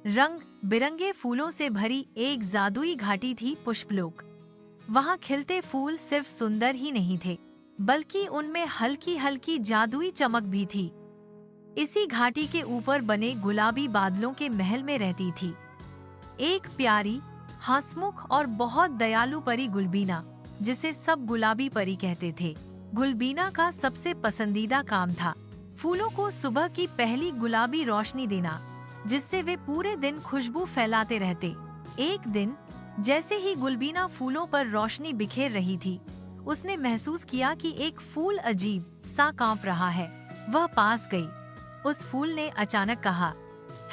रंग बिरंगे फूलों से भरी एक जादुई घाटी थी पुष्पलोक। वहाँ खिलते फूल सिर्फ सुंदर ही नहीं थे, बल्कि उनमें हल्की हल्की जादुई चमक भी थी। इसी घाटी के ऊपर बने गुलाबी बादलों के महल में रहती थी एक प्यारी, हंसमुख और बहुत दयालु परी गुलबीना, जिसे सब गुलाबी परी कहते थे। गुलबीना का सबसे पसंदीदा काम था फूलों को सुबह की पहली गुलाबी रोशनी देना, जिससे वे पूरे दिन खुशबू फैलाते रहते। एक दिन जैसे ही गुलबीना फूलों पर रोशनी बिखेर रही थी, उसने महसूस किया कि एक फूल अजीब सा कांप रहा है। वह पास गई। उस फूल ने अचानक कहा,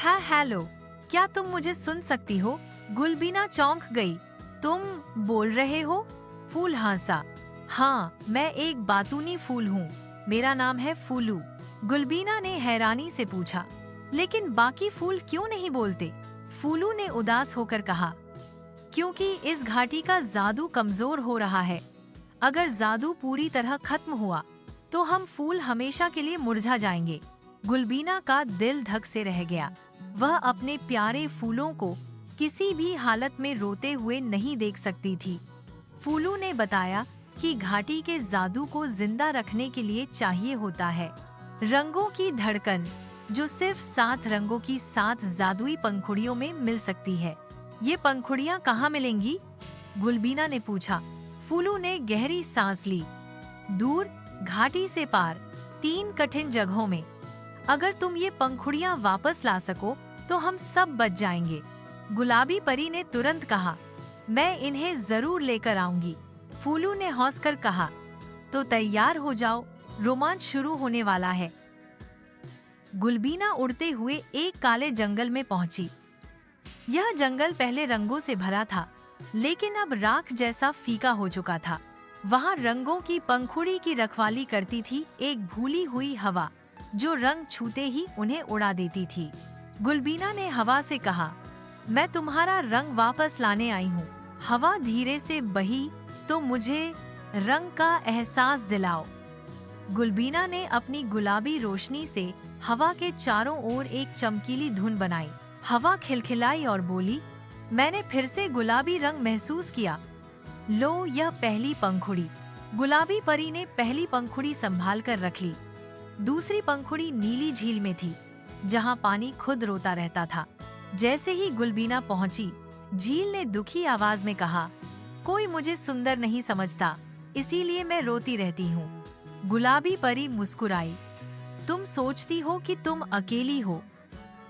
हेलो, क्या तुम मुझे सुन सकती हो? गुलबीना चौंक गई। तुम बोल रहे हो? फूल हंसा। हाँ, मैं एक बातूनी फूल हूँ। मेरा नाम है फूलू। गुलबीना ने हैरानी से पूछा, लेकिन बाकी फूल क्यों नहीं बोलते? फूलू ने उदास होकर कहा, क्योंकि इस घाटी का जादू कमजोर हो रहा है। अगर जादू पूरी तरह खत्म हुआ, तो हम फूल हमेशा के लिए मुरझा जाएंगे। गुलबीना का दिल धक से रह गया। वह अपने प्यारे फूलों को किसी भी हालत में रोते हुए नहीं देख सकती थी। फूलू ने बताया कि घाटी के जादू को जिंदा रखने के लिए चाहिए होता है रंगों की धड़कन, जो सिर्फ 7 रंगों की 7 जादुई पंखुड़ियों में मिल सकती है। ये पंखुड़ियाँ कहाँ मिलेंगी? गुलबीना ने पूछा। फूलू ने गहरी सांस ली। दूर, घाटी से पार, 3 कठिन जगहों में। अगर तुम ये पंखुड़ियाँ वापस ला सको, तो हम सब बच जाएंगे। गुलाबी परी ने तुरंत कहा, मैं इन्हें जरूर लेकर आऊंगी। फूलू ने हंसकर कहा, तो तैयार हो जाओ, रोमांच शुरू होने वाला है। गुलबीना उड़ते हुए एक काले जंगल में पहुंची। यह जंगल पहले रंगों से भरा था, लेकिन अब राख जैसा फीका हो चुका था। वहाँ रंगों की पंखुड़ी की रखवाली करती थी एक भूली हुई हवा, जो रंग छूते ही उन्हें उड़ा देती थी। गुलबीना ने हवा से कहा, मैं तुम्हारा रंग वापस लाने आई हूँ। हवा धीरे से बही, तो मुझे रंग का एहसास दिलाओ। गुलबीना ने अपनी गुलाबी रोशनी से हवा के चारों ओर एक चमकीली धुन बनाई। हवा खिलखिलाई और बोली, मैंने फिर से गुलाबी रंग महसूस किया। लो, यह पहली पंखुड़ी। गुलाबी परी ने पहली पंखुड़ी संभाल कर रख ली। दूसरी पंखुड़ी नीली झील में थी, जहाँ पानी खुद रोता रहता था। जैसे ही गुलबीना पहुंची, झील ने दुखी आवाज में कहा, कोई मुझे सुंदर नहीं समझता, इसीलिए मैं रोती रहती हूँ। गुलाबी परी मुस्कुराई, तुम सोचती हो कि तुम अकेली हो।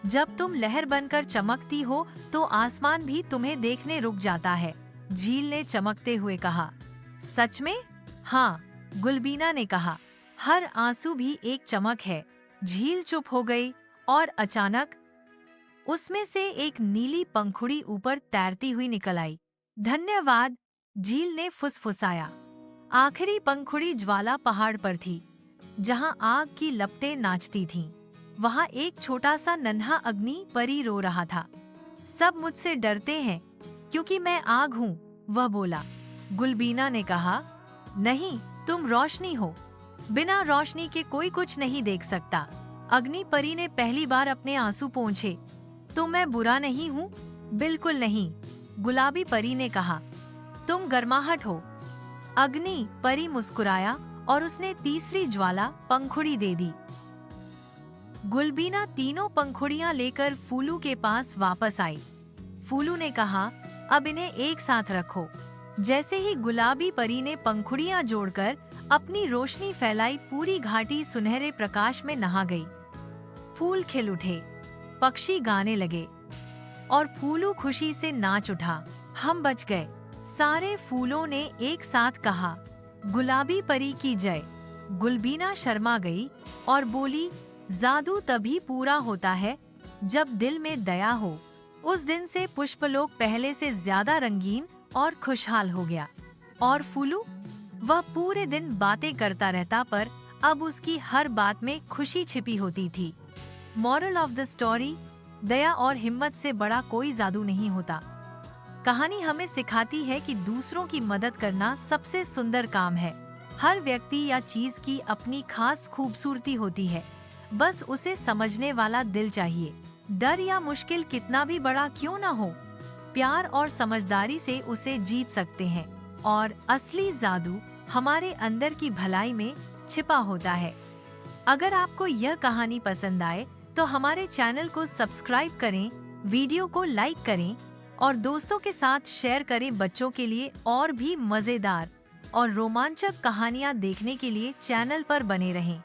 जब तुम लहर बनकर चमकती हो, तो आसमान भी तुम्हें देखने रुक जाता है। झील ने चमकते हुए कहा, सच में? हाँ, गुलबीना ने कहा, हर आंसू भी एक चमक है। झील चुप हो गई और अचानक उसमें से एक नीली पंखुड़ी ऊपर तैरती हुई निकल आई। धन्यवाद, झील ने फुसफुसाया। आखिरी पंखुड़ी ज्वाला पहाड़ पर थी, जहां आग की लपटें नाचती थीं। वहां एक छोटा सा नन्हा अग्नि परी रो रहा था। सब मुझसे डरते हैं क्योंकि मैं आग हूँ, वह बोला। गुलबीना ने कहा, नहीं, तुम रोशनी हो। बिना रोशनी के कोई कुछ नहीं देख सकता। अग्नि परी ने पहली बार अपने आंसू पोंछे। तो मैं बुरा नहीं हूँ? बिल्कुल नहीं, गुलाबी परी ने कहा, तुम गर्माहट हो। अग्नि परी मुस्कुराया और उसने तीसरी ज्वाला पंखुड़ी दे दी। गुलबीना तीनों पंखुड़ियां लेकर फूलू के पास वापस आई। फूलू ने कहा, अब इन्हें एक साथ रखो। जैसे ही गुलाबी परी ने पंखुड़ियां जोड़कर अपनी रोशनी फैलाई, पूरी घाटी सुनहरे प्रकाश में नहा गई। फूल खिल उठे, पक्षी गाने लगे और फूलू खुशी से नाच उठा। हम बच गए, सारे फूलों ने एक साथ कहा, गुलाबी परी की जय। गुलबीना शर्मा गई और बोली, जादू तभी पूरा होता है जब दिल में दया हो। उस दिन से पुष्पलोक पहले से ज्यादा रंगीन और खुशहाल हो गया। और फूलू, वह पूरे दिन बातें करता रहता, पर अब उसकी हर बात में खुशी छिपी होती थी। मॉरल ऑफ द स्टोरी, दया और हिम्मत से बड़ा कोई जादू नहीं होता। कहानी हमें सिखाती है कि दूसरों की मदद करना सबसे सुंदर काम है। हर व्यक्ति या चीज की अपनी खास खूबसूरती होती है, बस उसे समझने वाला दिल चाहिए। डर या मुश्किल कितना भी बड़ा क्यों ना हो, प्यार और समझदारी से उसे जीत सकते हैं। और असली जादू हमारे अंदर की भलाई में छिपा होता है। अगर आपको यह कहानी पसंद आए तो हमारे चैनल को सब्सक्राइब करें, वीडियो को लाइक करें और दोस्तों के साथ शेयर करें। बच्चों के लिए और भी मजेदार और रोमांचक कहानियाँ देखने के लिए चैनल पर बने रहें।